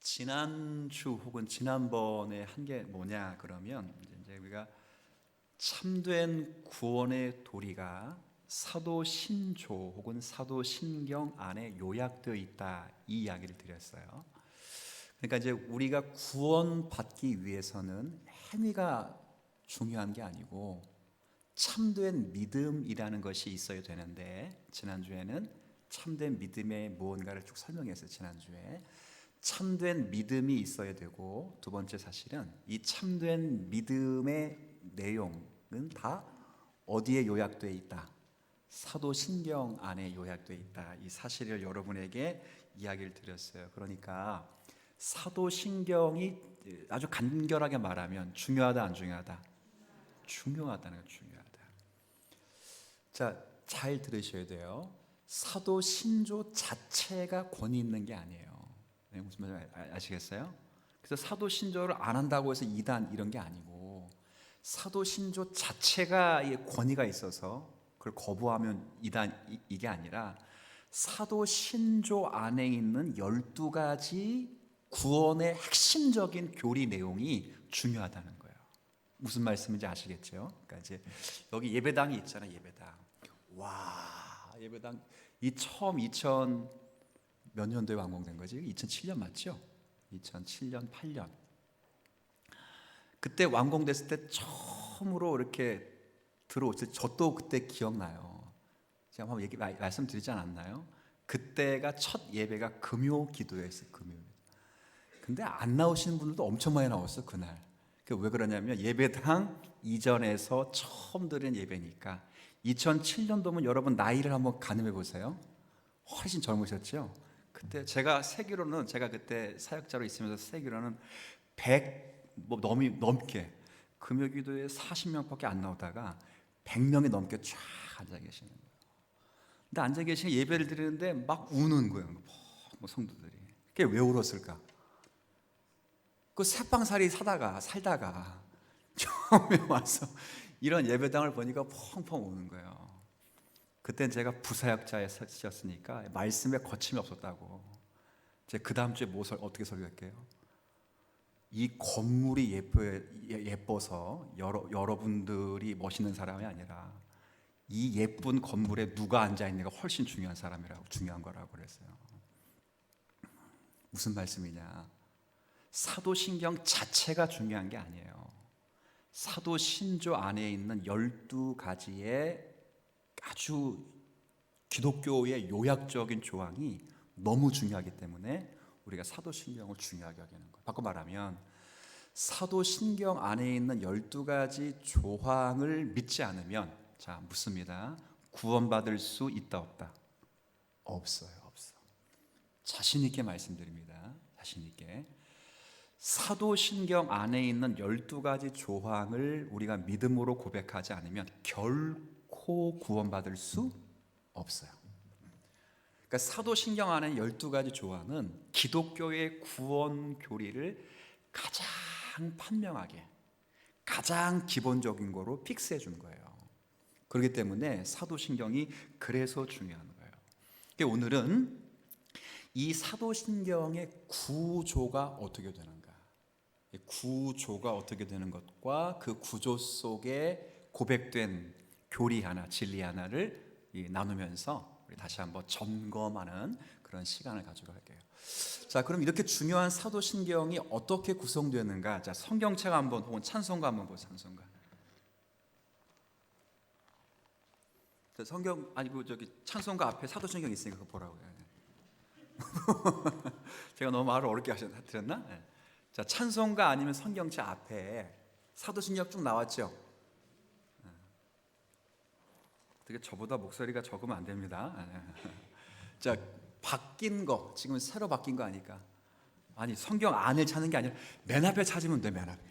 지난주 혹은 지난번에 한 게 뭐냐 그러면 이제 우리가 참된 구원의 도리가 사도 신조 혹은 사도 신경 안에 요약되어 있다, 이 이야기를 드렸어요. 그러니까 이제 우리가 구원받기 위해서는 행위가 중요한 게 아니고 참된 믿음이라는 것이 있어야 되는데, 지난주에는 참된 믿음의 무언가를 쭉 설명했어요. 지난주에 참된 믿음이 있어야 되고, 두 번째 사실은 이 참된 믿음의 내용은 다 어디에 요약되어 있다? 사도신경 안에 요약되어 있다. 이 사실을 여러분에게 이야기를 드렸어요. 그러니까 사도신경이 아주 간결하게 말하면 중요하다, 안 중요하다? 중요하다는 거, 중요하다. 자, 잘 들으셔야 돼요. 사도신조 자체가 권위 있는 게 아니에요. 네, 무슨 말인지 아시겠어요? 그래서 사도신조를 안 한다고 해서 이단 이런 게 아니고, 사도신조 자체가 권위가 있어서 그걸 거부하면 이단 이게 아니라 사도신조 안에 있는 12가지 구원의 핵심적인 교리 내용이 중요하다는 거예요. 무슨 말씀인지 아시겠죠? 그러니까 이제 여기 예배당이 있잖아요. 예배당. 와, 예배당 이 처음 2000 몇 년도에 완공된 거지? 2007년 맞죠? 2007년, 8년. 그때 완공됐을 때 처음으로 이렇게 들어오실 때 저도 그때 기억나요. 제가 한번 말씀드리지 않았나요? 그때가 첫 예배가 금요 기도였어요. 금요. 근데 안 나오시는 분들도 엄청 많이 나왔어요, 그날. 왜 그러냐면 예배당 이전에서 처음 드린 예배니까. 2007년도면 여러분 나이를 한번 가늠해 보세요. 훨씬 젊으셨죠? 그때 제가 세기로는, 제가 그때 사역자로 있으면서 세기로는 100 넘게, 금요기도에 40명밖에 안 나오다가 100명이 넘게 쫙 앉아 계시는 거예요. 근데 앉아 계시는 예배를 드리는데 막 우는 거예요. 뭐 성도들이. 그게 왜 울었을까? 그 새빵살이 살다가 처음에 와서 이런 예배당을 보니까 펑펑 우는 거예요. 그땐 제가 부사역자였으니까 말씀에 거침이 없었다고. 제가 그 다음 주에 어떻게 설교할게요? 이 건물이 예뻐서 여러분들이 멋있는 사람이 아니라 이 예쁜 건물에 누가 앉아있는가 훨씬 중요한 거라고 그랬어요. 무슨 말씀이냐? 사도신경 자체가 중요한 게 아니에요. 사도신조 안에 있는 12가지의 아주 기독교의 요약적인 조항이 너무 중요하기 때문에 우리가 사도신경을 중요하게 여기는 거예요. 바꿔 말하면 사도신경 안에 있는 12가지 조항을 믿지 않으면, 자, 묻습니다. 구원받을 수 있다, 없다? 없어요. 없어. 자신 있게 말씀드립니다. 자신 있게. 사도신경 안에 있는 12가지 조항을 우리가 믿음으로 고백하지 않으면 결코 구원받을 수 없어요. 그러니까 사도신경 안에 12가지 조항은 기독교의 구원 교리를 가장 판명하게, 가장 기본적인 거로 픽스해 준 거예요. 그렇기 때문에 사도신경이 그래서 중요한 거예요. 그러니까 오늘은 이 사도신경의 구조가 어떻게 되는가, 구조가 어떻게 되는 것과 그 구조 속에 고백된 교리 하나, 진리 하나를 나누면서 우리 다시 한번 점검하는 그런 시간을 가지고 할게요. 자, 그럼 이렇게 중요한 사도신경이 어떻게 구성되는가? 자, 성경책 한번, 혹은 찬송가 한번 보세요. 찬송가. 성경 아니고 저기 찬송가 앞에 사도신경 있으니까 그거 보라고요. 제가 너무 말을 어렵게 드렸나? 네. 자, 찬송가 아니면 성경책 앞에 사도신경 쭉 나왔죠. 되게 저보다 목소리가 적으면 안 됩니다. 자, 바뀐 거, 지금 새로 바뀐 거 아니까. 아니, 성경 안을 찾는 게 아니라 맨 앞에 찾으면 돼. 맨 앞에.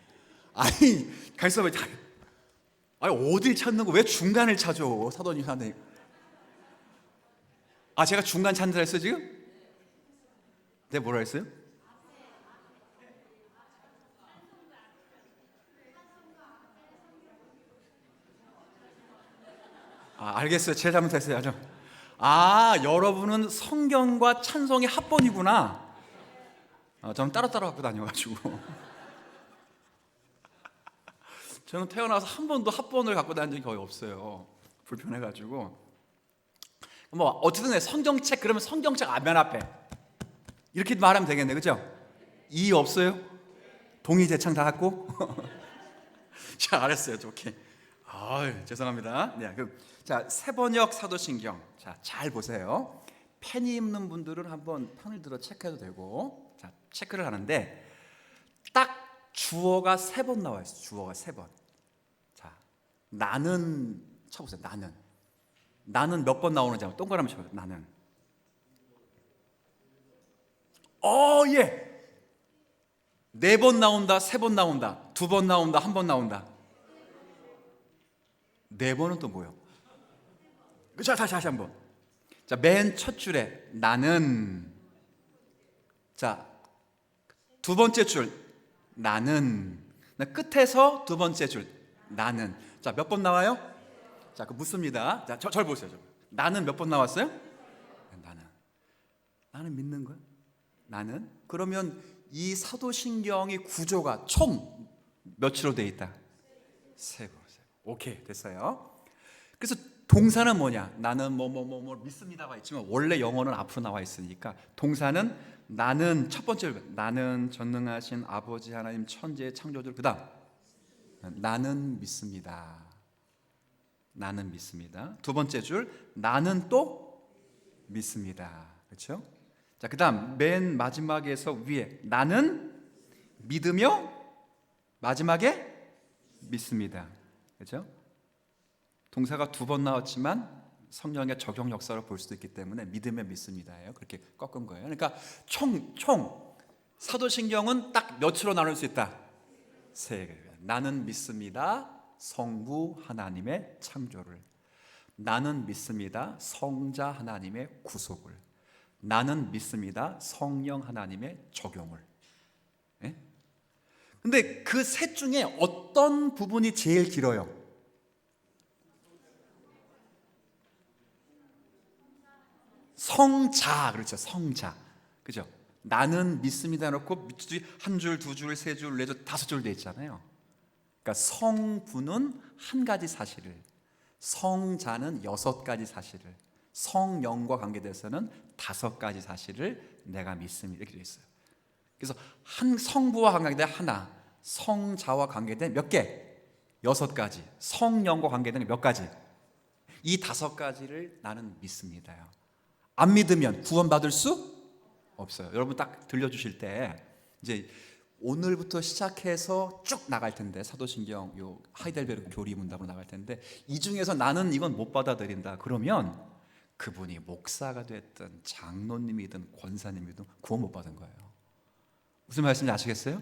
아니, 가있어 봐. 아니, 어딜 찾는 거? 왜 중간을 찾아? 사도님 사는. 아, 제가 중간 찾는다 했어요 지금? 네, 뭐라 했어요? 아, 알겠어요. 제가 잘못했어요. 여러분은 성경과 찬송이 합본이구나. 저는 따로따로 갖고 다녀가지고 저는 태어나서 한 번도 합본을 갖고 다닌 적이 거의 없어요. 불편해가지고. 뭐 어쨌든 성경책 그러면 성경책 앞면 앞에 이렇게 말하면 되겠네, 그죠? 이 없어요? 동의 대창 다 갖고? 자, 알았어요, 좋게. 죄송합니다. 네, 자, 세번역 사도신경. 자, 잘 보세요. 펜이 있는 분들은 한번 편을 들어 체크해도 되고, 자, 체크를 하는데 딱 주어가 3번 나와 있어요. 주어가 3번. 자, 나는 쳐보세요. 나는 몇 번 나오는지 한번 동그라미 쳐보세요. 나는. 예. 4번 나온다, 3번 나온다, 2번 나온다, 1번 나온다. 4번은 또 뭐예요? 자, 다시 한번. 자, 맨 첫 줄에 나는. 자, 2번째 줄 나는. 끝에서 2번째 줄 나는. 자, 몇 번 나와요? 자, 그 묻습니다. 자, 절 보세요. 나는 몇 번 나왔어요? 나는 믿는 거야? 나는? 그러면 이 사도신경의 구조가 총 몇으로 돼 있다? 3번. 오케이, 됐어요. 그래서 동사는 뭐냐? 나는 뭐 믿습니다가 있지만 원래 영어는 앞으로 나와 있으니까 동사는 나는 첫 번째 나는 전능하신 아버지 하나님 천지의 창조주. 그다음 나는 믿습니다. 나는 믿습니다. 2번째 줄 나는 또 믿습니다. 그렇죠? 자, 그다음 맨 마지막에서 위에 나는 믿으며 마지막에 믿습니다. 그렇죠? 동사가 2번 나왔지만 성경의 적용 역사를 볼 수도 있기 때문에 믿으며 믿습니다예요. 그렇게 꺾은 거예요. 그러니까 총 사도신경은 딱 몇으로 나눌 수 있다? 3개. 나는 믿습니다. 성부 하나님의 창조를. 나는 믿습니다. 성자 하나님의 구속을. 나는 믿습니다. 성령 하나님의 적용을. 예? 근데 그 셋 중에 어떤 부분이 제일 길어요? 성자. 그렇죠. 성자. 그죠? 나는 믿습니다 놓고 한 줄, 2줄, 3줄, 4줄, 5줄 돼 있잖아요. 그러니까 성부는 한 가지 사실을, 성자는 6가지 사실을, 성령과 관계돼서는 5가지 사실을 내가 믿습니다. 이렇게 되어 있어요. 그래서 한 성부와 관계된 하나, 성자와 관계된 몇 개? 6가지. 성령과 관계된 몇 가지? 이 5가지를 나는 믿습니다요. 안 믿으면 구원받을 수 없어요. 여러분 딱 들려주실 때 이제 오늘부터 시작해서 쭉 나갈 텐데 사도신경 요 하이델베르크 교리 문답으로 나갈 텐데 이 중에서 나는 이건 못 받아들인다 그러면 그분이 목사가 됐든 장로님이든 권사님이든 구원 못 받은 거예요. 무슨 말씀인지 아시겠어요?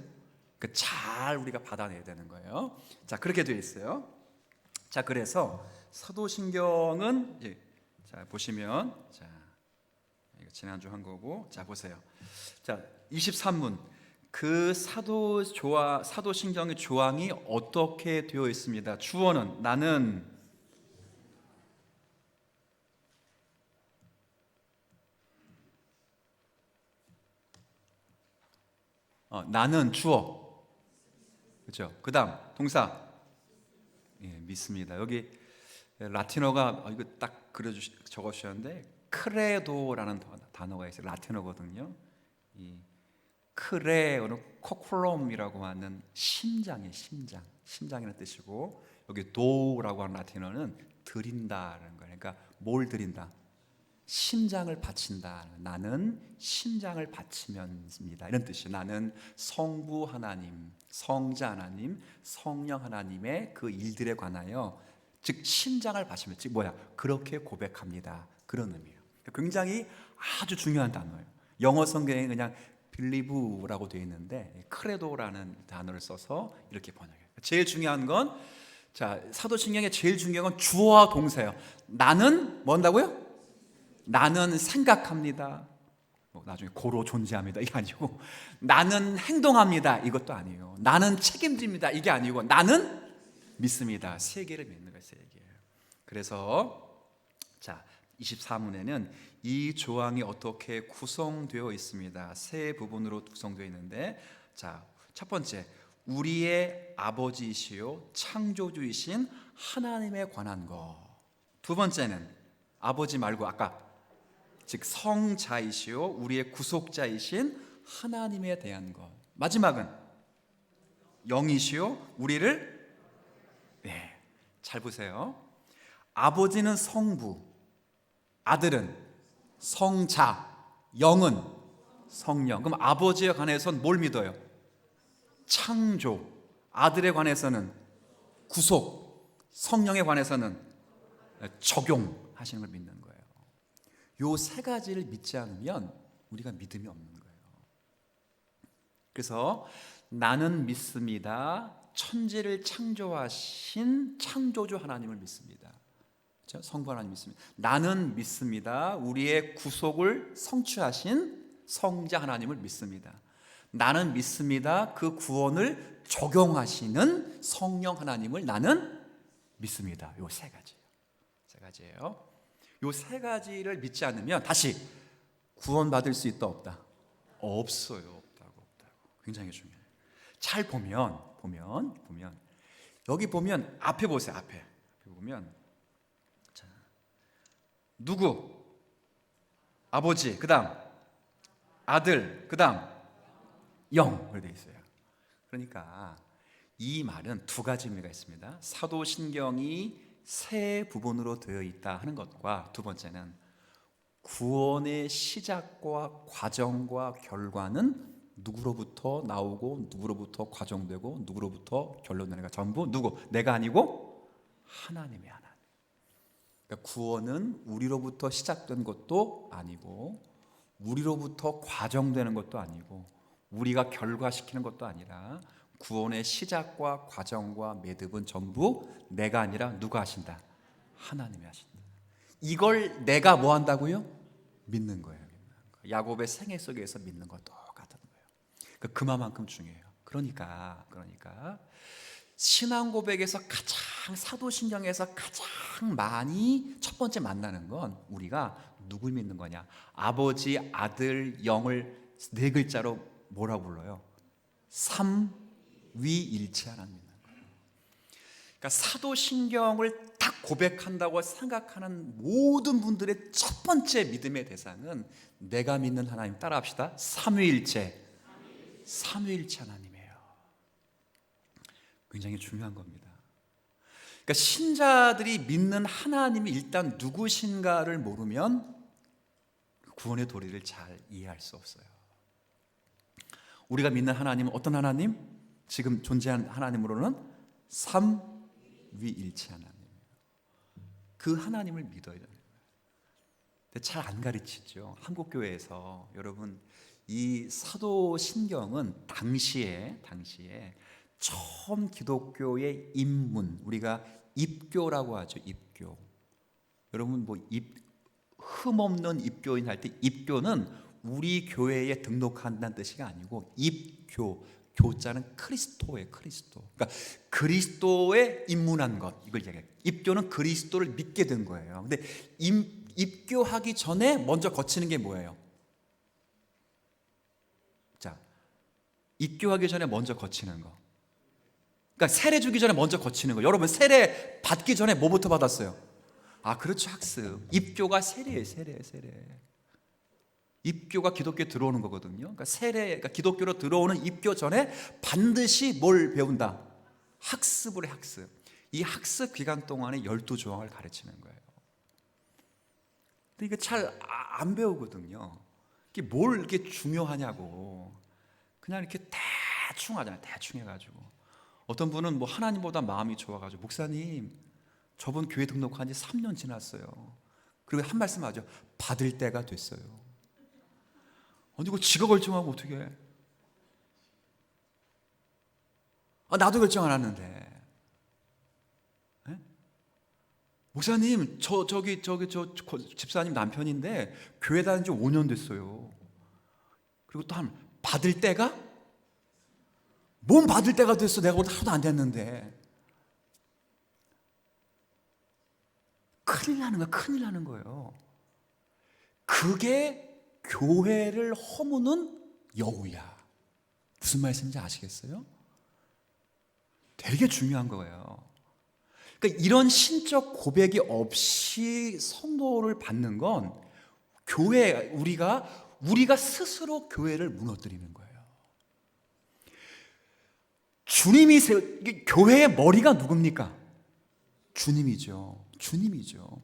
잘 우리가 받아내야 되는 거예요. 자, 그렇게 되어 있어요. 자, 그래서 사도신경은 자 보시면 자 이거 지난주 한 거고 자 보세요. 자 23문 그 사도신경의 조항이 어떻게 되어 있습니다. 주어는 나는 나는 주어. 그렇죠? 그다음 동사 믿습니다. 여기 라틴어가 이거 딱 적어주셨는데 크레도라는 단어가 있어요. 라틴어거든요. 이 크레오는 코쿨럼이라고 하는 심장이에요. 심장이라는 뜻이고 여기 도라고 하는 라틴어는 드린다라는 거예요. 그러니까 뭘 드린다? 심장을 바친다. 나는 심장을 바치면입니다. 이런 뜻이에요. 나는 성부 하나님, 성자 하나님, 성령 하나님의 그 일들에 관하여 즉 심장을 바치면 즉 뭐야? 그렇게 고백합니다. 그런 의미예요. 굉장히 아주 중요한 단어예요. 영어 성경에 그냥 빌리브라고 되어 있는데 크레도라는 단어를 써서 이렇게 번역해요. 제일 중요한 건 자, 사도신경의 제일 중요한 건 주어와 동사예요. 나는 뭔다고요? 나는 생각합니다. 나중에 고로 존재합니다. 이게 아니고 나는 행동합니다. 이것도 아니에요. 나는 책임집니다. 이게 아니고 나는 믿습니다. 3개를 믿는 거예요. 3개. 그래서 자 24문에는 이 조항이 어떻게 구성되어 있습니다. 세 부분으로 구성되어 있는데, 자, 첫 번째, 우리의 아버지이시요 창조주이신 하나님에 관한 것. 두 번째는 아버지 말고 아까 즉 성자이시요 우리의 구속자이신 하나님에 대한 것. 마지막은 영이시요 우리를, 네, 잘 보세요. 아버지는 성부, 아들은 성자, 영은 성령. 그럼 아버지에 관해서는 뭘 믿어요? 창조. 아들에 관해서는 구속. 성령에 관해서는 적용하시는 걸 믿는 거예요. 요 세 가지를 믿지 않으면 우리가 믿음이 없는 거예요. 그래서 나는 믿습니다. 천지를 창조하신 창조주 하나님을 믿습니다. 그렇죠? 성부 하나님 믿습니다. 나는 믿습니다. 우리의 구속을 성취하신 성자 하나님을 믿습니다. 나는 믿습니다. 그 구원을 적용하시는 성령 하나님을 나는 믿습니다. 요 세 가지예요. 세 가지예요. 요 세 가지를 믿지 않으면 다시 구원받을 수 있다 없다? 없어요. 없다고. 굉장히 중요해요. 잘 보면 여기 보면 앞에 보세요. 앞에 보면 자, 누구? 아버지, 그다음 아들, 그다음 영, 그렇게 돼 있어요. 그러니까 이 말은 두 가지 의미가 있습니다. 사도신경이 세 부분으로 되어 있다 하는 것과, 두 번째는 구원의 시작과 과정과 결과는 누구로부터 나오고 누구로부터 과정되고 누구로부터 결론되는가, 전부 누구? 내가 아니고 하나님의 하나님. 그러니까 구원은 우리로부터 시작된 것도 아니고 우리로부터 과정되는 것도 아니고 우리가 결과시키는 것도 아니라 구원의 시작과 과정과 매듭은 전부 내가 아니라 누가 하신다? 하나님이 하신다. 이걸 내가 뭐 한다고요? 믿는 거예요. 야곱의 생애 속에서 믿는 것 똑같은 거예요. 그만큼 중요해요. 그러니까 신앙 고백에서 가장, 사도신경에서 가장 많이 첫 번째 만나는 건 우리가 누굴 믿는 거냐? 아버지, 아들, 영을 네 글자로 뭐라고 불러요? 삼위일체 하나님 믿는 거예요. 그러니까 사도신경을 딱 고백한다고 생각하는 모든 분들의 첫 번째 믿음의 대상은 내가 믿는 하나님, 따라합시다. 삼위일체 하나님이에요. 굉장히 중요한 겁니다. 그러니까 신자들이 믿는 하나님이 일단 누구신가를 모르면 구원의 도리를 잘 이해할 수 없어요. 우리가 믿는 하나님은 어떤 하나님? 지금 존재하는 하나님으로는 삼위일체 하나님이에요. 그 하나님을 믿어야 돼요. 근데 잘 안 가르치죠. 한국 교회에서. 여러분, 이 사도신경은 당시에 처음 기독교의 입문, 우리가 입교라고 하죠. 입교. 여러분 흠없는 입교인 할 때 입교는 우리 교회에 등록한다는 뜻이 아니고 입교, 교자는 그리스도예요. 그러니까 그리스도에 입문한 것, 이걸 얘기해요. 입교는 그리스도를 믿게 된 거예요. 근데 입교하기 전에 먼저 거치는 게 뭐예요? 자, 입교하기 전에 먼저 거치는 거. 그러니까 세례 주기 전에 먼저 거치는 거. 여러분 세례 받기 전에 뭐부터 받았어요? 아, 그렇죠. 학습. 입교가 세례예요. 세례. 입교가 기독교에 들어오는 거거든요. 그러니까 그러니까 기독교로 들어오는 입교 전에 반드시 뭘 배운다? 학습을 해, 학습. 이 학습 기간 동안에 12조항을 가르치는 거예요. 근데 이게 잘 안 배우거든요. 이게 뭘 이렇게 중요하냐고. 그냥 이렇게 대충 하잖아요. 대충 해가지고. 어떤 분은 뭐 하나님보다 마음이 좋아가지고, 목사님, 저번 교회 등록한 지 3년 지났어요. 그리고 한 말씀 하죠. 받을 때가 됐어요. 아니, 이거 지가 결정하면 어떻게 해? 아, 나도 결정 안 하는데. 네? 목사님, 저 집사님 남편인데 교회 다닌 지 5년 됐어요. 그리고 또 받을 때가? 뭔 받을 때가 됐어? 내가 보다 하나도 안 됐는데. 큰일 나는 거예요. 그게 교회를 허무는 여우야. 무슨 말씀인지 아시겠어요? 되게 중요한 거예요. 그러니까 이런 신적 고백이 없이 선도를 받는 건 교회, 우리가 스스로 교회를 무너뜨리는 거예요. 주님이 교회의 머리가 누굽니까? 주님이죠. 주님이죠.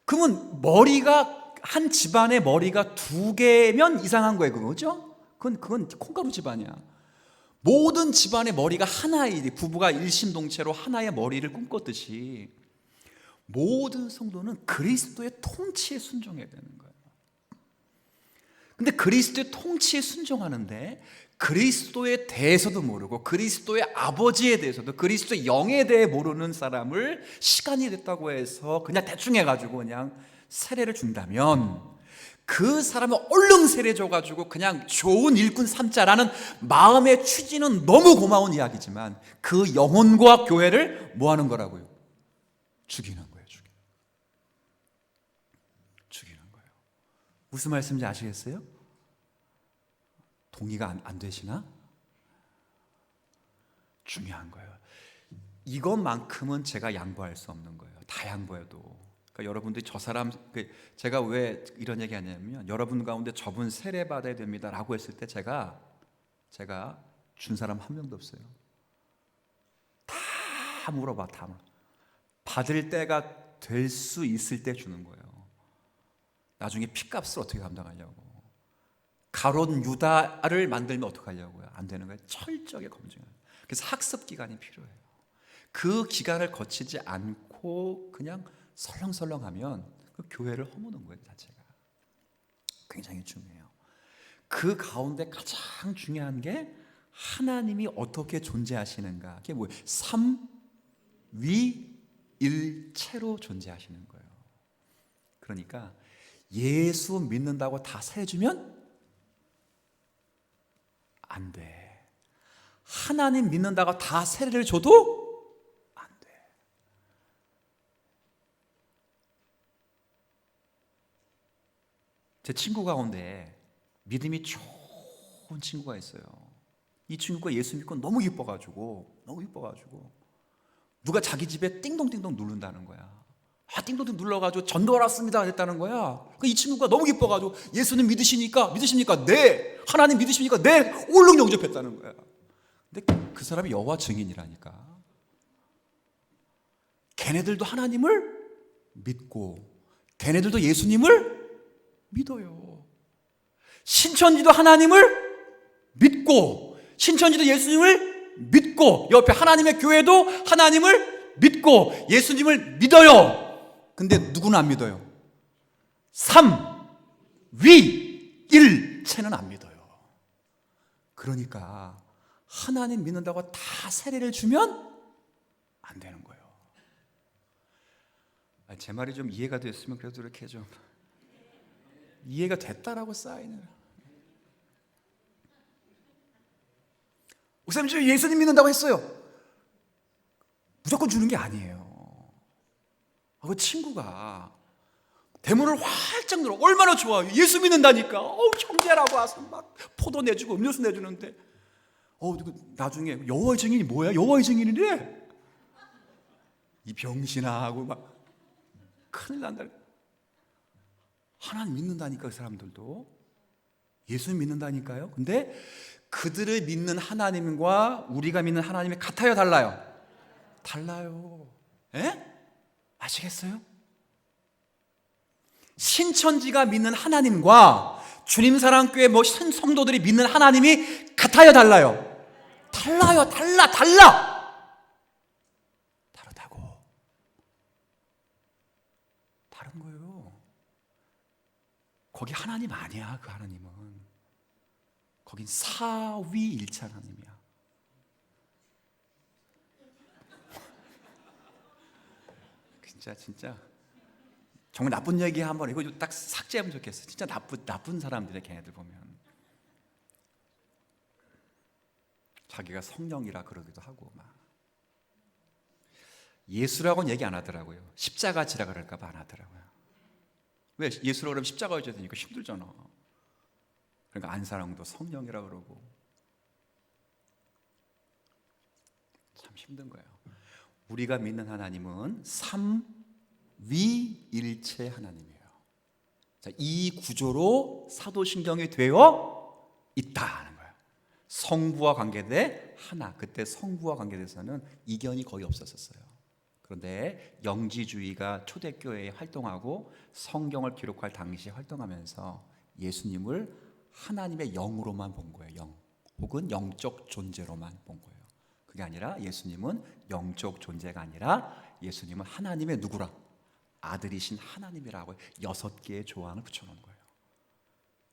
그러면 한 집안의 머리가 두 개면 이상한 거예요. 그거죠? 그건 콩가루 집안이야. 모든 집안의 머리가 하나의, 부부가 일심동체로 하나의 머리를 꿈꿨듯이 모든 성도는 그리스도의 통치에 순종해야 되는 거예요. 근데 그리스도의 통치에 순종하는데 그리스도에 대해서도 모르고 그리스도의 아버지에 대해서도 그리스도의 영에 대해 모르는 사람을 시간이 됐다고 해서 그냥 대충 해가지고 그냥 세례를 준다면 그 사람을 얼른 세례 줘가지고 그냥 좋은 일꾼 삼자라는 마음의 취지는 너무 고마운 이야기지만 그 영혼과 교회를 뭐 하는 거라고요? 죽이는 거예요. 죽이는 거예요. 무슨 말씀인지 아시겠어요? 동의가 안 되시나? 중요한 거예요. 이것만큼은 제가 양보할 수 없는 거예요. 다 양보해도. 그러니까 여러분들이 제가 왜 이런 얘기 하냐면 여러분 가운데 저분 세례 받아야 됩니다라고 했을 때 제가 준 사람 한 명도 없어요. 다 물어봐. 받을 때가 될 수 있을 때 주는 거예요. 나중에 핏값을 어떻게 감당하려고. 가롯 유다를 만들면 어떡하려고요? 안 되는 거예요. 철저하게 검증해요. 그래서 학습 기간이 필요해요. 그 기간을 거치지 않고 그냥 설렁설렁하면 그 교회를 허무는 거예요. 자체가 굉장히 중요해요. 그 가운데 가장 중요한 게 하나님이 어떻게 존재하시는가. 그게 뭐예요? 삼위일체로 존재하시는 거예요. 그러니까 예수 믿는다고 다 세주면 안 돼. 하나님 믿는다고 다 세례를 줘도 안 돼. 제 친구 가운데 믿음이 좋은 친구가 있어요. 이 친구가 예수 믿고 너무 기뻐가지고 누가 자기 집에 띵동띵동 누른다는 거야. 띵동띵 눌러가지고 전도하러 왔습니다 했다는 거야. 이 친구가 너무 기뻐가지고 예수님 믿으십니까? 네. 하나님 믿으십니까? 네. 얼른 영접했다는 거야. 근데 그 사람이 여호와 증인이라니까. 걔네들도 하나님을 믿고 걔네들도 예수님을 믿어요. 신천지도 하나님을 믿고 신천지도 예수님을 믿고 옆에 하나님의 교회도 하나님을 믿고 예수님을 믿어요. 근데 누구는 안 믿어요? 삼위일체는 안 믿어요. 그러니까 하나님 믿는다고 다 세례를 주면 안 되는 거예요. 제 말이 좀 이해가 됐으면 그래도 이렇게 좀 이해가 됐다라고 사인을. 목사님 저 예수님 믿는다고 했어요. 무조건 주는 게 아니에요. 그 친구가 대문을 활짝 열어. 얼마나 좋아요. 예수 믿는다니까. 형제라고 와서 막 포도 내주고 음료수 내주는데 나중에 여호와의 증인이 뭐야? 여호와의 증인이래. 이 병신아 하고 막 큰일 난다. 하나님 믿는다니까. 그 사람들도 예수 믿는다니까요. 근데 그들을 믿는 하나님과 우리가 믿는 하나님이 같아요, 달라요? 달라요. 에? 아시겠어요? 신천지가 믿는 하나님과 주님사랑교회 성도들이 믿는 하나님이 같아요, 달라요? 달라요. 다르다고. 다른 거예요. 거기 하나님 아니야. 그 하나님은 거긴 사위일체 하나님이야. 진짜 정말 나쁜 얘기 한번 이거 딱 삭제하면 좋겠어. 진짜 나쁜 사람들의 걔네들 보면 자기가 성령이라 그러기도 하고 막 예수라고는 얘기 안 하더라고요. 십자가 지라 그럴까 봐 안 하더라고요. 왜? 예수로 그러면 십자가에 져야 되니까 힘들잖아. 그러니까 안사랑도 성령이라 그러고. 참 힘든 거예요. 우리가 믿는 하나님은 삼위일체 하나님이에요. 자, 이 구조로 사도신경이 되어 있다는 거예요. 성부와 관계돼 하나. 그때 성부와 관계돼서는 이견이 거의 없었어요. 그런데 영지주의가 초대교회에 활동하고 성경을 기록할 당시에 활동하면서 예수님을 하나님의 영으로만 본 거예요. 영. 혹은 영적 존재로만 본 거예요. 그게 아니라 예수님은 영적 존재가 아니라 예수님은 하나님의 누구라? 아들이신 하나님이라고 6개의 조항을 붙여놓은 거예요.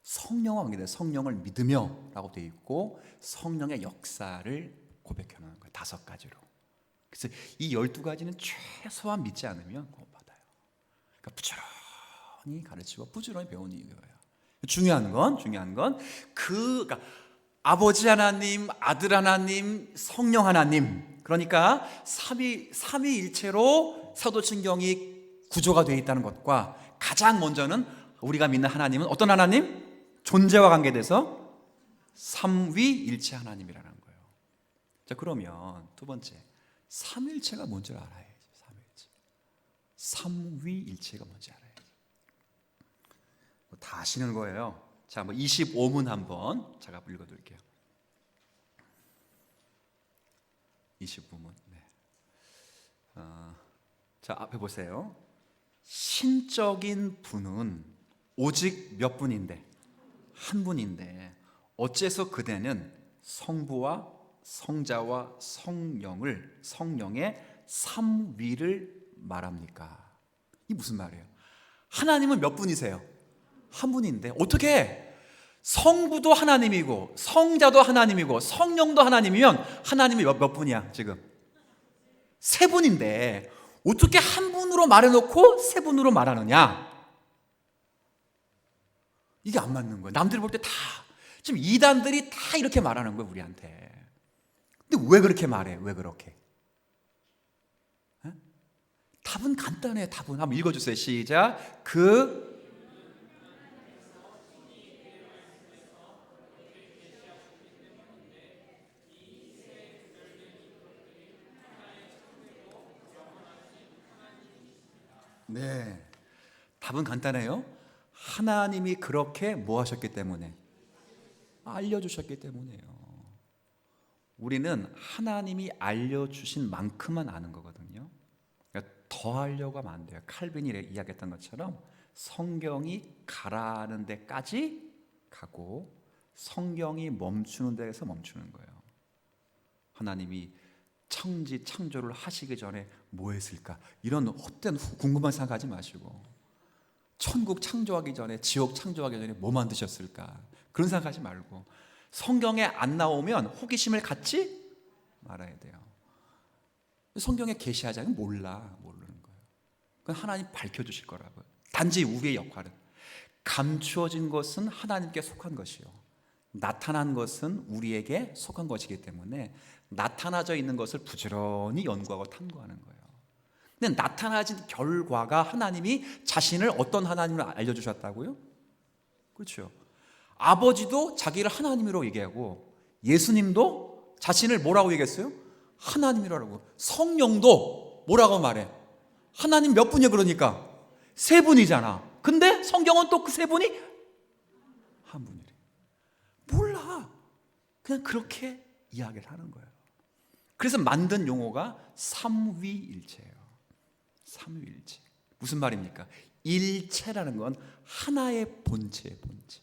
성령과 관계된 성령을 믿으며 라고 되어 있고 성령의 역사를 고백해놓은 거예요. 5가지로. 그래서 이 12가지는 최소한 믿지 않으면 못 받아요. 그러니까 부지런히 가르치고 부지런히 배우는 거예요. 중요한 건 그러니까 아버지 하나님, 아들 하나님, 성령 하나님, 그러니까 삼위일체로 사도신경이 구조가 되어 있다는 것과 가장 먼저는 우리가 믿는 하나님은 어떤 하나님? 존재와 관계돼서 삼위일체 하나님이라는 거예요. 자, 그러면 두 번째, 삼위일체가 뭔지 알아야죠. 삼위일체가 뭔지 알아야죠. 다 아시는 거예요. 자, 한번 25문 한번 제가 읽어드릴게요. 25문. 네. 자, 앞에 보세요. 신적인 분은 오직 몇 분인데? 한 분인데 어째서 그대는 성부와 성자와 성령의 삼위를 말합니까? 이게 무슨 말이에요? 하나님은 몇 분이세요? 한 분인데 어떻게 성부도 하나님이고 성자도 하나님이고 성령도 하나님이면 하나님이 몇 분이야 지금? 3분인데 어떻게 한 분으로 말해놓고 3분으로 말하느냐? 이게 안 맞는 거예요. 남들이 볼 때 다 지금 이단들이 다 이렇게 말하는 거예요 우리한테. 근데 왜 그렇게 말해? 왜 그렇게? 에? 답은 간단해요. 답은 한번 읽어주세요. 시작. 네, 답은 간단해요. 하나님이 그렇게 뭐 하셨기 때문에? 알려주셨기 때문에요. 우리는 하나님이 알려주신 만큼만 아는 거거든요. 그러니까 더 하려고 하면 안 돼요. 칼빈이 이야기했던 것처럼 성경이 가라는 데까지 가고 성경이 멈추는 데에서 멈추는 거예요. 하나님이 창조를 하시기 전에 뭐 했을까? 이런 헛된 궁금한 생각하지 마시고 천국 창조하기 전에, 지옥 창조하기 전에 뭐 만드셨을까? 그런 생각하지 말고 성경에 안 나오면 호기심을 갖지 말아야 돼요. 성경에 계시하자면 모르는 거예요. 그건 하나님 밝혀주실 거라고요. 단지 우리의 역할은 감추어진 것은 하나님께 속한 것이요 나타난 것은 우리에게 속한 것이기 때문에 나타나져 있는 것을 부지런히 연구하고 탐구하는 거예요. 근데 나타나진 결과가 하나님이 자신을 어떤 하나님으로 알려주셨다고요? 그렇죠. 아버지도 자기를 하나님으로 얘기하고 예수님도 자신을 뭐라고 얘기했어요? 하나님이라고. 성령도 뭐라고 말해? 하나님 몇 분이야 그러니까? 3분이잖아. 근데 성경은 또 그 3분이 한 분이래. 몰라. 그냥 그렇게 이야기를 하는 거예요. 그래서 만든 용어가 삼위일체예요. 삼위일체. 무슨 말입니까? 일체라는 건 하나의 본체의 본체.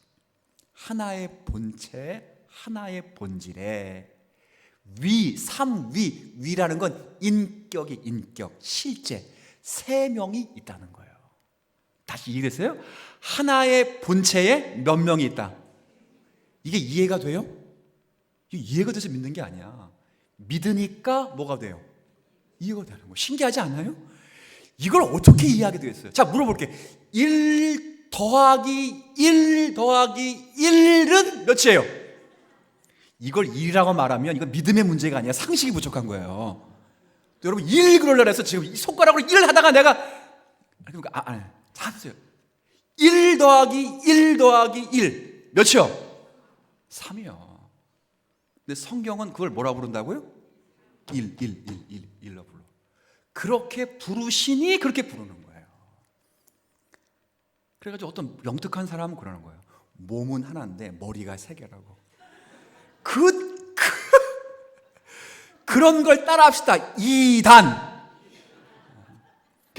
하나의 본체, 하나의 본질에 위라는 건 인격, 실제 3명이 있다는 거예요. 다시 이해됐어요? 하나의 본체에 몇 명이 있다? 이게 이해가 돼요? 이게 이해가 돼서 믿는 게 아니야. 믿으니까 뭐가 돼요? 이해가 되는 거예요. 신기하지 않아요? 이걸 어떻게 이해하게 되겠어요? 자, 물어볼게. 1 더하기 1은 몇이에요? 이걸 1이라고 말하면 이건 믿음의 문제가 아니라 상식이 부족한 거예요. 여러분 1 그러려고 해서 지금 이 손가락으로 1 하다가 내가 자 보세요. 1 더하기 1 더하기 1 몇이요? 3이요. 근데 성경은 그걸 뭐라 부른다고요? 1로 불러. 그렇게 부르시니 그렇게 부르는 거예요. 그래가지고 어떤 영특한 사람은 그러는 거예요. 몸은 하나인데 머리가 세 개라고. 그런 걸 따라 합시다. 2단.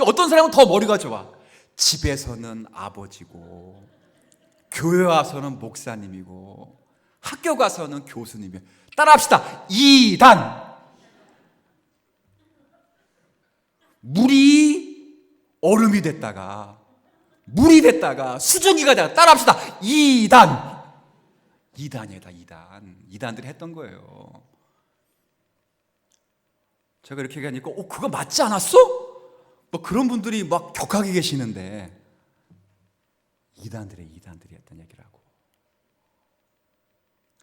어떤 사람은 더 머리가 좋아. 집에서는 아버지고, 교회 와서는 목사님이고, 학교 가서는 교수님이에요. 따라 합시다. 2단. 물이 얼음이 됐다가, 물이 됐다가, 수증기가 됐다가, 따라 합시다. 2단. 2단이다, 2단. 2단들이 했던 거예요. 제가 이렇게 얘기하니까 그거 맞지 않았어? 뭐 그런 분들이 막 격하게 계시는데, 이단들이 했던 얘기라고.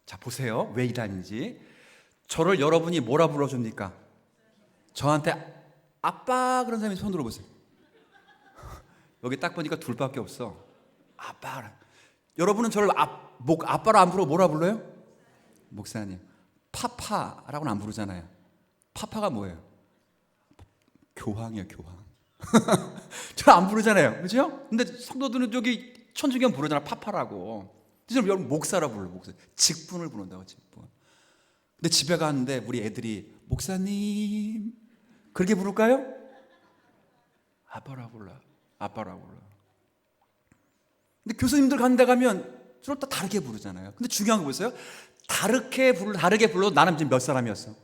자, 보세요. 왜 이단인지. 저를 여러분이 뭐라 불러줍니까? 저한테 아빠 그런 사람이 손 들어보세요. 여기 딱 보니까 둘밖에 없어. 아빠. 여러분은 저를 아빠로 안 부르고 뭐라 불러요? 목사님. 파파라고는 안 부르잖아요. 파파가 뭐예요? 교황이에요, 교황. 저는 안 부르잖아요, 그렇죠? 근데 성도들은 저기 천주교는 부르잖아, 파파라고. 저는 여러분 목사라 불러, 목사. 직분을 부른다고, 직분. 근데 집에 갔는데 우리 애들이 목사님 그렇게 부를까요? 아빠라 불러, 아빠라 불러. 근데 교수님들 가는 데 가면 서로 다 다르게 부르잖아요. 근데 중요한 거 보세요. 다르게 불러도 나는 지금 몇 사람이었어?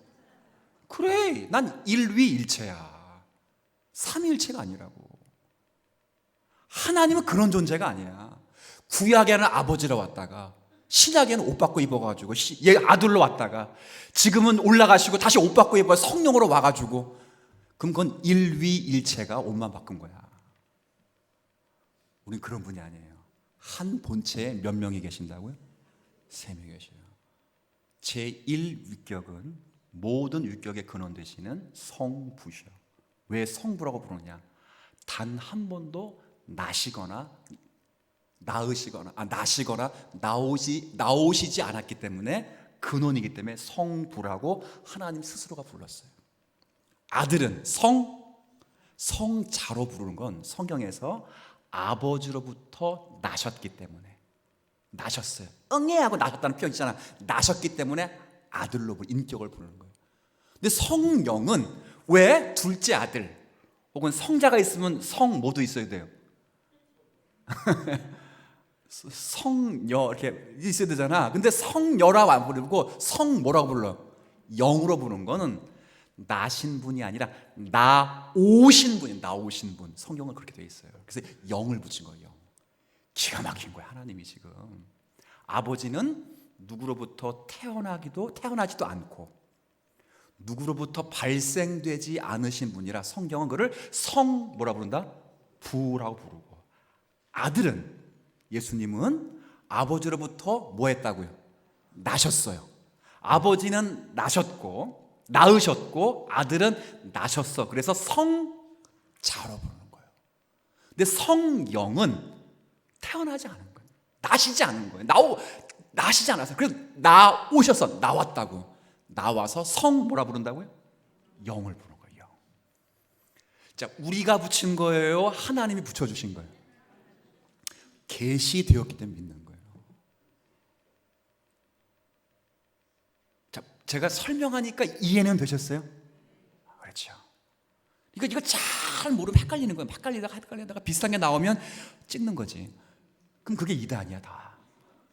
그래, 난 일위일체야. 삼위일체가 아니라고. 하나님은 그런 존재가 아니야. 구약에는 아버지로 왔다가 신약에는 옷 받고 입어가지고 얘 아들로 왔다가 지금은 올라가시고 다시 옷 받고 입어 성령으로 와가지고, 그럼 그건 일위일체가 옷만 바꾼 거야. 우린 그런 분이 아니에요. 한 본체에 몇 명이 계신다고요? 3명이 계셔요. 제1위격은 모든 위격의 근원 되시는 성부셔. 왜 성부라고 부르느냐? 단 한 번도 나시거나 나오시지 않았기 때문에, 근원이기 때문에 성부라고 하나님 스스로가 불렀어요. 아들은 성자로 부르는 건 성경에서 아버지로부터 나셨기 때문에, 나셨어요. 응애하고 나셨다는 표현 있잖아. 나셨기 때문에 아들로 인격을 부르는 거예요. 근데 성령은 왜 둘째 아들 혹은 성자가 있으면 성 모두 있어야 돼요? 성녀 이렇게 있어야 되잖아. 근데 성녀라고 안 부르고 성 뭐라고 불러? 영으로 부르는 거는 나신 분이 아니라 나오신 분이에요. 나오신 분. 성경은 그렇게 되어 있어요. 그래서 영을 붙인 거예요. 기가 막힌 거예요. 하나님이 지금. 아버지는 누구로부터 태어나지도 않고 누구로부터 발생되지 않으신 분이라 성경은 그를 뭐라 부른다? 부라고 부르고, 아들은, 예수님은 아버지로부터 뭐 했다고요? 나셨어요. 아버지는 나셨고 낳으셨고 아들은 나셨어. 그래서 성자로 부르는 거예요. 근데 성령은 태어나지 않은 거예요. 나시지 않은 거예요. 나시지 않았어요. 그래서 나오셔서 나왔다고. 나와서 뭐라 부른다고요? 영을 부르는 거예요. 영. 자, 우리가 붙인 거예요? 하나님이 붙여주신 거예요? 계시되었기 때문에 믿는 거예요. 자, 제가 설명하니까 이해는 되셨어요? 그렇죠. 이거 잘 모르면 헷갈리는 거예요. 헷갈리다가 비슷한 게 나오면 찍는 거지. 그럼 그게 이단이야, 다.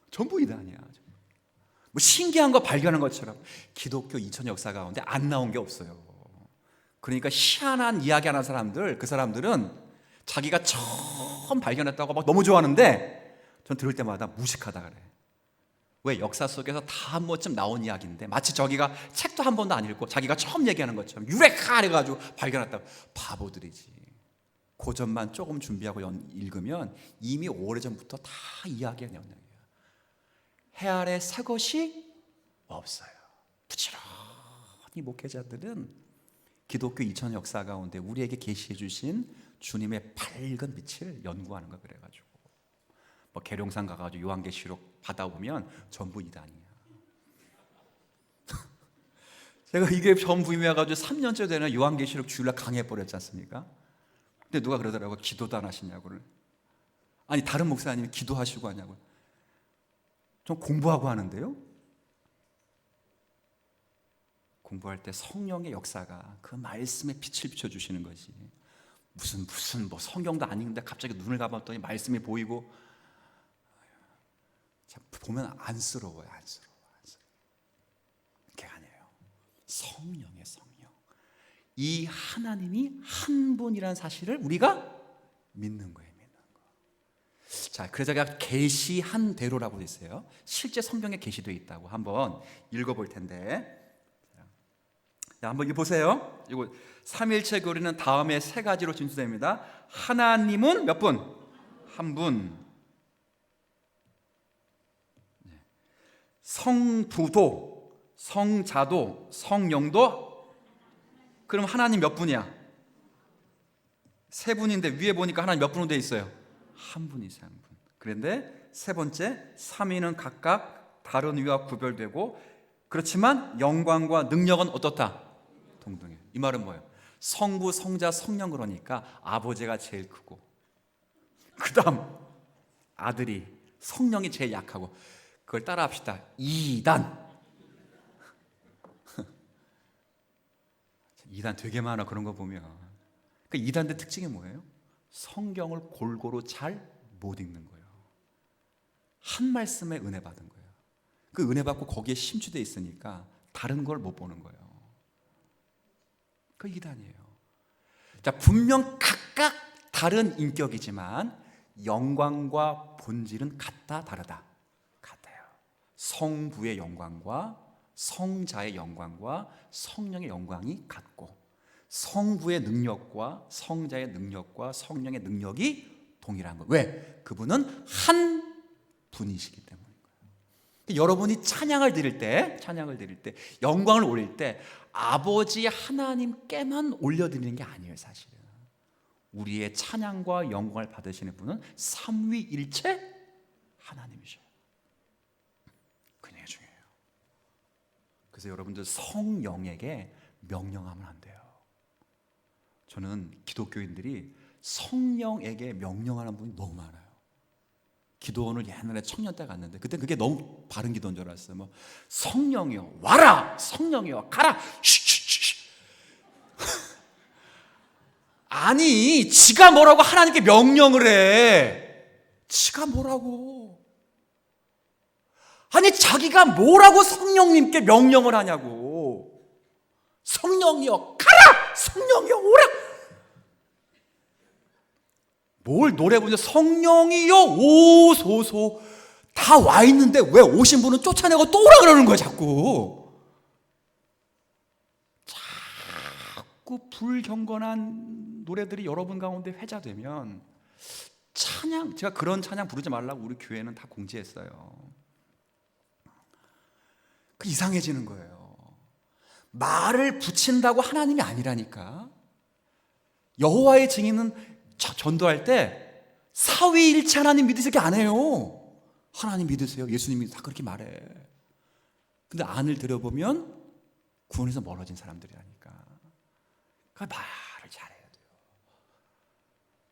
전부 이단이야. 뭐 신기한 거 발견한 것처럼 기독교 2000 역사 가운데 안 나온 게 없어요. 그러니까 희한한 이야기 하는 사람들, 그 사람들은 자기가 처음 발견했다고 막 너무 좋아하는데, 전 들을 때마다 무식하다 그래. 왜? 역사 속에서 다 한 번쯤 나온 이야기인데 마치 저기가 책도 한 번도 안 읽고 자기가 처음 얘기하는 것처럼 유레카 해가지고 발견했다고. 바보들이지. 고전만 조금 준비하고 읽으면 이미 오래전부터 다 이야기한 영역이에요. 해 아래 새 것이 없어요. 부지런히 목회자들은 기독교 2000 역사 가운데 우리에게 계시해 주신 주님의 밝은 빛을 연구하는 거. 그래가지고 뭐 계룡산 가가지고 요한계시록 받아보면 전부 이단이야. 제가 이게 처음 부임해가지고 3년째 되는 요한계시록 주일날 강해버렸지 않습니까? 근데 누가 그러더라고요. 기도도 안 하시냐고를. 아니 다른 목사님이 기도하시고 하냐고. 좀 공부하고 하는데요. 공부할 때 성령의 역사가 그 말씀에 빛을 비춰주시는 거지. 무슨 뭐 성경도 아닌데 갑자기 눈을 감았더니 말씀이 보이고. 보면 안쓰러워요. 안쓰러워. 그게 아니에요. 성령의 성령. 이 하나님이 한 분이라는 사실을 우리가 믿는 거예요. 자, 그래서 제가 계시한 대로라고 돼 있어요. 실제 성경에 계시되어 있다고 한번 읽어볼 텐데, 자, 한번 이거 보세요. 이거 삼일체 교리는 다음에 세 가지로 진술됩니다. 하나님은 몇 분? 한 분. 성부도, 성자도, 성령도. 그럼 하나님 몇 분이야? 세 분인데 위에 보니까 하나님 몇 분으로 돼 있어요? 한 분이세요, 한 분. 그런데 세 번째, 삼위는 각각 다른 위와 구별되고 그렇지만 영광과 능력은 어떻다? 동등해. 이 말은 뭐예요? 성부, 성자, 성령. 그러니까 아버지가 제일 크고 그 다음 아들이, 성령이 제일 약하고. 그걸 따라 합시다. 이단. 이단 되게 많아. 그런 거 보면. 그 이단의 특징이 뭐예요? 성경을 골고루 잘 못 읽는 거예요. 한 말씀에 은혜 받은 거예요. 그 은혜 받고 거기에 심취되어 있으니까 다른 걸 못 보는 거예요. 그 이단이에요. 자, 분명 각각 다른 인격이지만 영광과 본질은 같다, 다르다? 같아요. 성부의 영광과 성자의 영광과 성령의 영광이 같고, 성부의 능력과 성자의 능력과 성령의 능력이 동일한 거예요. 왜? 그분은 한 분이시기 때문인 거예요. 여러분이 찬양을 드릴 때, 영광을 올릴 때 아버지 하나님께만 올려드리는 게 아니에요. 사실은 우리의 찬양과 영광을 받으시는 분은 삼위일체 하나님이셔요. 굉장히 중요해요. 그래서 여러분들 성령에게 명령하면 안 돼요. 저는 기독교인들이 성령에게 명령하는 분이 너무 많아요. 기도원을 옛날에 청년 때 갔는데 그때 그게 너무 바른 기도인 줄 알았어요. 뭐 성령이여 와라, 성령이여 가라. 쉬쉬쉬. 아니, 지가 뭐라고 하나님께 명령을 해? 지가 뭐라고? 아니, 자기가 뭐라고 성령님께 명령을 하냐고. 성령이여 가라, 성령이여 오라. 뭘 노래 부르냐? 성령이여 오소서. 다 와 있는데 왜 오신 분은 쫓아내고 또 오라 그러는 거야 자꾸. 자꾸 불경건한 노래들이 여러분 가운데 회자되면 찬양, 제가 그런 찬양 부르지 말라고 우리 교회는 다 공지했어요. 그 이상해지는 거예요. 말을 붙인다고 하나님이 아니라니까. 여호와의 증인은 전도할 때 사위일체 하나님 믿으세요 안 해요. 하나님 믿으세요, 예수님 믿으세요, 다 그렇게 말해. 근데 안을 들여보면 구원에서 멀어진 사람들이라니까. 그러니까 말을 잘해야 돼요.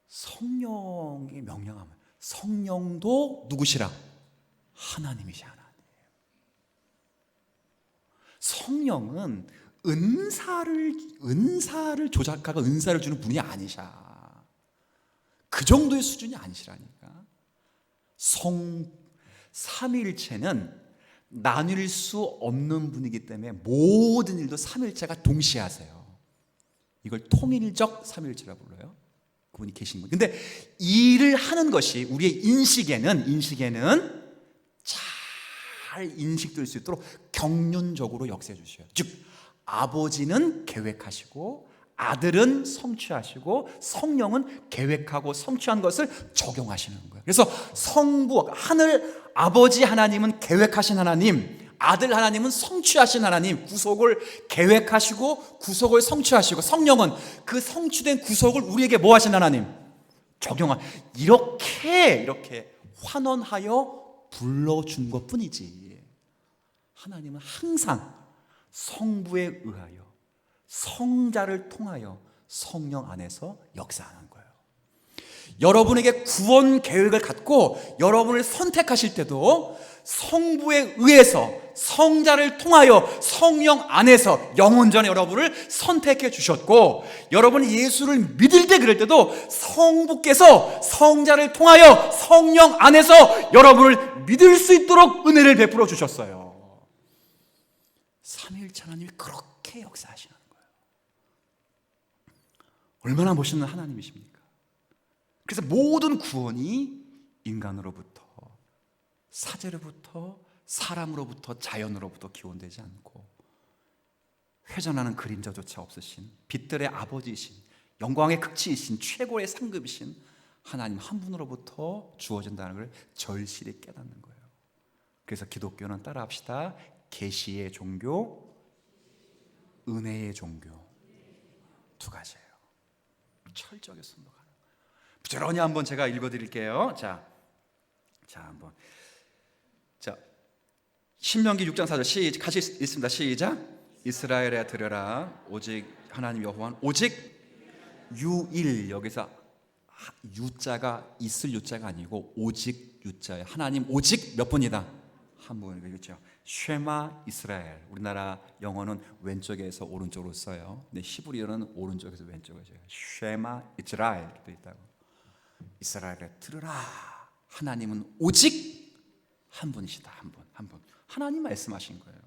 성령이 명령하면, 성령도 누구시라? 하나님이시 하나님. 성령은 은사를 조작하고 은사를 주는 분이 아니셔. 그 정도의 수준이 아니시라니까. 삼위일체는 나눌 수 없는 분이기 때문에 모든 일도 삼위일체가 동시에 하세요. 이걸 통일적 삼위일체라고 불러요. 그분이 계신 분. 근데 일을 하는 것이 우리의 인식에는 잘 인식될 수 있도록 경륜적으로 역사해 주셔요. 즉 아버지는 계획하시고 아들은 성취하시고 성령은 계획하고 성취한 것을 적용하시는 거예요. 그래서 성부, 하늘 아버지 하나님은 계획하신 하나님, 아들 하나님은 성취하신 하나님, 구속을 계획하시고 구속을 성취하시고, 성령은 그 성취된 구속을 우리에게 뭐 하신 하나님? 적용한. 이렇게 환원하여 불러준 것뿐이지, 하나님은 항상 성부에 의하여 성자를 통하여 성령 안에서 역사하는 거예요. 여러분에게 구원 계획을 갖고 여러분을 선택하실 때도 성부에 의해서 성자를 통하여 성령 안에서 영혼 전에 여러분을 선택해 주셨고, 여러분이 예수를 믿을 때 그럴 때도 성부께서 성자를 통하여 성령 안에서 여러분을 믿을 수 있도록 은혜를 베풀어 주셨어요. 삼위일체 하나님이 그렇게 역사하시는 거예요. 얼마나 멋있는 하나님이십니까? 그래서 모든 구원이 인간으로부터, 사제로부터, 사람으로부터, 자연으로부터 기원되지 않고 회전하는 그림자조차 없으신 빛들의 아버지이신, 영광의 극치이신, 최고의 상급이신 하나님 한 분으로부터 주어진다는 걸 절실히 깨닫는 거예요. 그래서 기독교는 따라합시다. 계시의 종교, 은혜의 종교, 두 가지예요. 철저하게 순종하는 거예요. 부지런히 한번 제가 읽어드릴게요. 자, 한번. 자, 신명기 6장 4절 같이 읽습니다. 시작. 이스라엘에 들으라. 오직 하나님 여호와는 오직 유일, 여기서 유자가 있을 유자가 아니고 오직 유자예요. 하나님 오직 몇 분이다? 한 분. 그렇죠. 쉐마 이스라엘. 우리나라 영어는 왼쪽에서 오른쪽으로 써요. 근데 히브리어는 오른쪽에서 왼쪽으로 써요. 쉐마 이스라엘 도 있다고. 이스라엘에 들으라. 하나님은 오직 한 분이시다. 한 분. 하나님 말씀하신 거예요.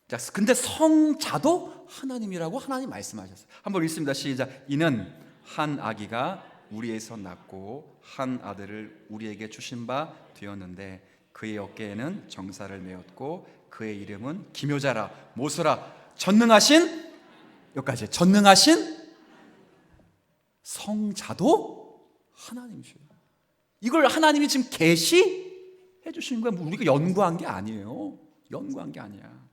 자, 근데 성자도 하나님이라고 하나님 말씀하셨어요. 한번 읽습니다. 시작. 이는 한 아기가 우리에서 낳고 한 아들을 우리에게 주신 바 되었는데 그의 어깨에는 정사를 메었고 그의 이름은 기묘자라, 모서라, 전능하신, 여기까지, 전능하신 성자도 하나님이셔요. 이걸 하나님이 지금 계시해 주시는 거야. 우리가 연구한 게 아니에요. 연구한 게 아니야.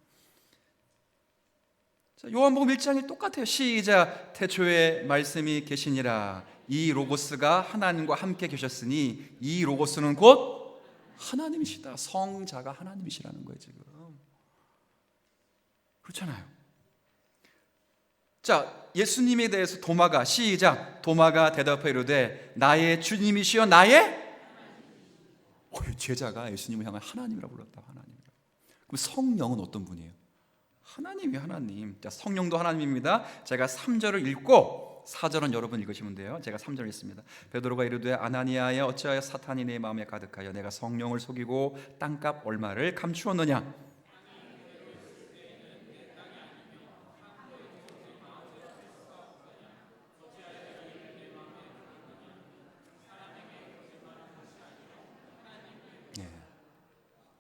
자, 요한복음 1장이 똑같아요. 시작. 태초에 말씀이 계시니라. 이 로고스가 하나님과 함께 계셨으니 이 로고스는 곧 하나님이시다. 성자가 하나님이시라는 거예요 지금. 그렇잖아요. 자, 예수님에 대해서 도마가, 시작. 도마가 대답하여 이르되 나의 주님이시여 나의 제자가 예수님을 향해 하나님이라고 불렀다. 하나님이라고. 그럼 성령은 어떤 분이에요? 하나님이 하나님. 자, 성령도 하나님입니다. 제가 3절을 읽고 4절은 여러분 읽으시면 돼요. 제가 3절 읽습니다. 베드로가 이르되 아나니아여 어찌하여 사탄이 내 마음에 가득하여 내가 성령을 속이고 땅값 얼마를 감추었느냐?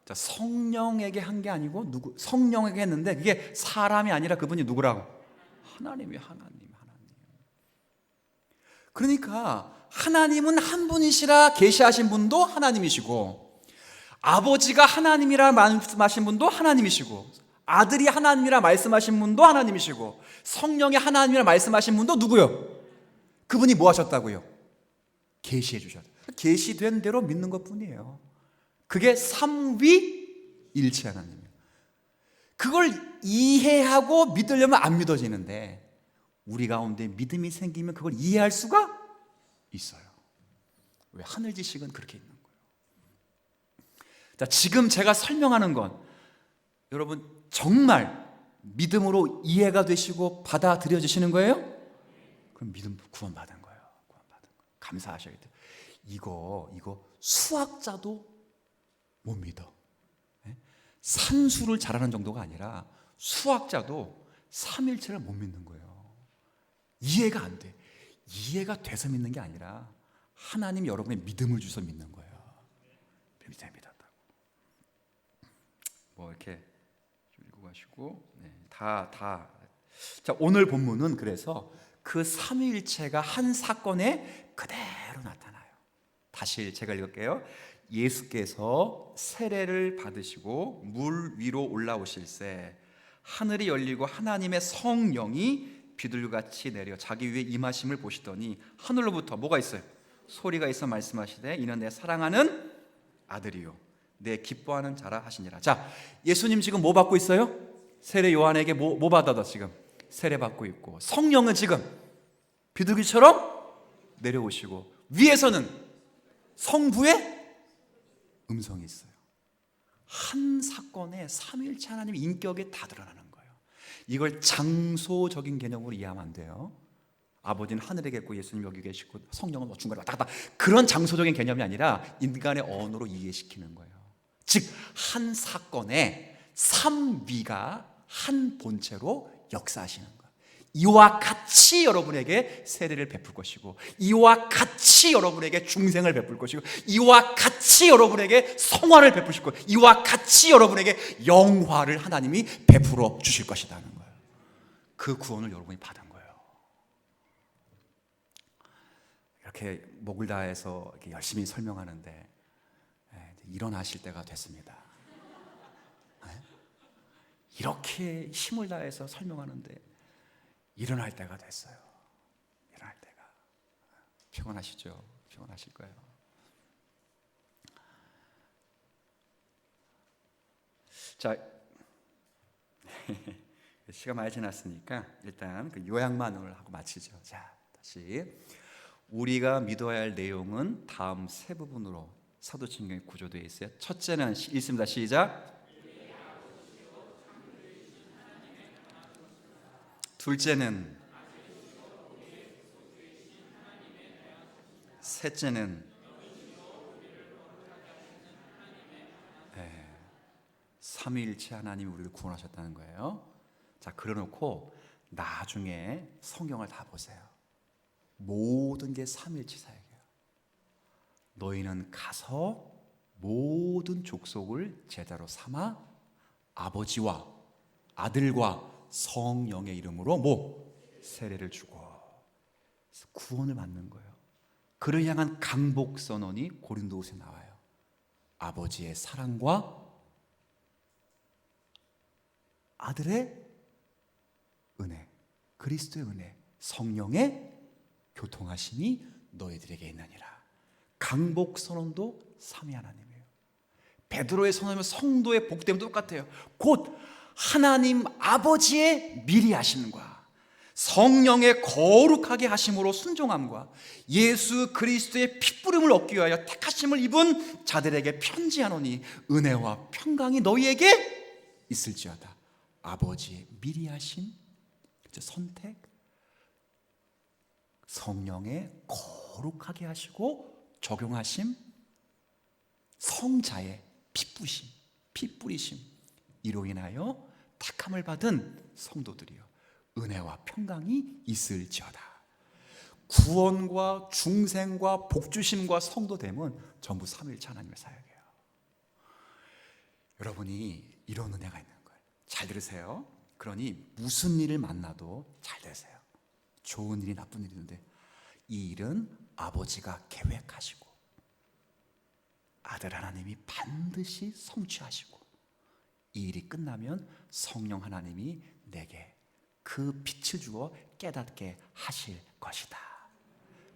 자, 성령에게 한 게 아니고 누구? 성령에게 했는데 그게 사람이 아니라 그분이 누구라고? 하나님이 하나님. 그러니까 하나님은 한 분이시라 계시하신 분도 하나님이시고, 아버지가 하나님이라 말씀하신 분도 하나님이시고, 아들이 하나님이라 말씀하신 분도 하나님이시고, 성령이 하나님이라 말씀하신 분도 누구요? 그분이 뭐 하셨다고요? 계시해 주셨다. 계시된 대로 믿는 것뿐이에요. 그게 삼위일체 하나님이에요. 그걸 이해하고 믿으려면 안 믿어지는데 우리 가운데 믿음이 생기면 그걸 이해할 수가 있어요. 왜? 하늘 지식은 그렇게 있는 거예요. 자, 지금 제가 설명하는 건 여러분 정말 믿음으로 이해가 되시고 받아들여지시는 거예요? 그럼 믿음 구원받은 거예요. 구원받은 거예요. 감사하셔야 돼요. 이거 수학자도 못 믿어. 산수를 잘하는 정도가 아니라 수학자도 삼일체를 못 믿는 거예요. 이해가 안 돼. 이해가 돼서 믿는 게 아니라 하나님 여러분의 믿음을 주셔서 믿는 거예요. 믿습니다. 뭐 이렇게 읽고 가시고, 자, 오늘 본문은 그래서 그 삼위일체가 한 사건에 그대로 나타나요. 다시 제가 읽을게요. 예수께서 세례를 받으시고 물 위로 올라오실새 하늘이 열리고 하나님의 성령이 비둘기같이 내려 자기 위에 임하심을 보시더니 하늘로부터 뭐가 있어요? 소리가 있어 말씀하시되 이는 내 사랑하는 아들이요 내 기뻐하는 자라 하시니라. 자, 예수님 지금 뭐 받고 있어요? 세례 요한에게 뭐 받아다 지금 세례 받고 있고, 성령은 지금 비둘기처럼 내려오시고, 위에서는 성부의 음성이 있어요. 한 사건에 삼위일체 하나님의 인격이 다 드러나는 거예요. 이걸 장소적인 개념으로 이해하면 안 돼요. 아버지는 하늘에 계시고 예수님 여기 계시고 성령은 뭐 중간에 왔다 갔다, 그런 장소적인 개념이 아니라 인간의 언어로 이해시키는 거예요. 즉 한 사건에 삼위가 한 본체로 역사하시는 거예요. 이와 같이 여러분에게 세례를 베풀 것이고, 이와 같이 여러분에게 중생을 베풀 것이고, 이와 같이 여러분에게 성화를 베푸실 거예요. 이와 같이 여러분에게 영화를 하나님이 베풀어 주실 것이라는 거예요. 그 구원을 여러분이 받은 거예요. 이렇게 목을 다해서 이렇게 열심히 설명하는데 일어나실 때가 됐습니다. 이렇게 힘을 다해서 설명하는데 일어날 때가 됐어요. 일어날 때가. 피곤하시죠? 피곤하실 거예요. 자, 시간 많이 지났으니까 일단 그 요약만을 하고 마치죠. 자, 다시 우리가 믿어야 할 내용은 다음 세 부분으로 사도신경에 구조되어 있어요. 첫째는 읽습니다. 시작. 둘째는, 셋째는, 삼위일체 하나님이 우리를 구원하셨다는 거예요. 자, 그래놓고 나중에 성경을 다 보세요. 모든 게 삼위일체 사역이에요. 너희는 가서 모든 족속을 제자로 삼아 아버지와 아들과 성령의 이름으로 세례를 주고, 구원을 받는 거예요. 그를 향한 강복 선언이 고린도후서에 나와요. 아버지의 사랑과 아들의 은혜, 그리스도의 은혜, 성령의 교통하심이 너희들에게 있느니라. 강복 선언도 삼위 하나님이에요. 베드로의 선언은 성도의 복됨도 똑같아요. 곧 하나님 아버지의 미리 하심과 성령의 거룩하게 하심으로 순종함과 예수 그리스도의 피뿌림을 얻기 위하여 택하심을 입은 자들에게 편지하노니 은혜와 평강이 너희에게 있을지어다. 아버지의 미리 하심, 선택, 성령의 거룩하게 하시고 적용하심, 성자의 피뿌심, 피뿌리심, 이로 인하여 택함을 받은 성도들이요 은혜와 평강이 있을지어다. 구원과 중생과 복주심과 성도됨은 전부 삼위일체 하나님의 사역이에요. 여러분이 이런 은혜가 있는 거예요. 잘 들으세요. 그러니 무슨 일을 만나도 잘 되세요. 좋은 일이 나쁜 일이 있는데 이 일은 아버지가 계획하시고 아들 하나님이 반드시 성취하시고, 이 일이 끝나면 성령 하나님이 내게 그 빛을 주어 깨닫게 하실 것이다.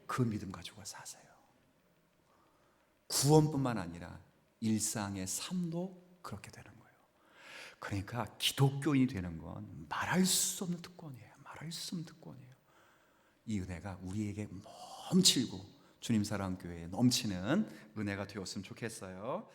그 믿음 가지고 사세요. 구원뿐만 아니라 일상의 삶도 그렇게 되는 거예요. 그러니까 기독교인이 되는 건 말할 수 없는 특권이에요. 말할 수 없는 특권이에요. 이 은혜가 우리에게 넘치고 주님 사랑 교회에 넘치는 은혜가 되었으면 좋겠어요.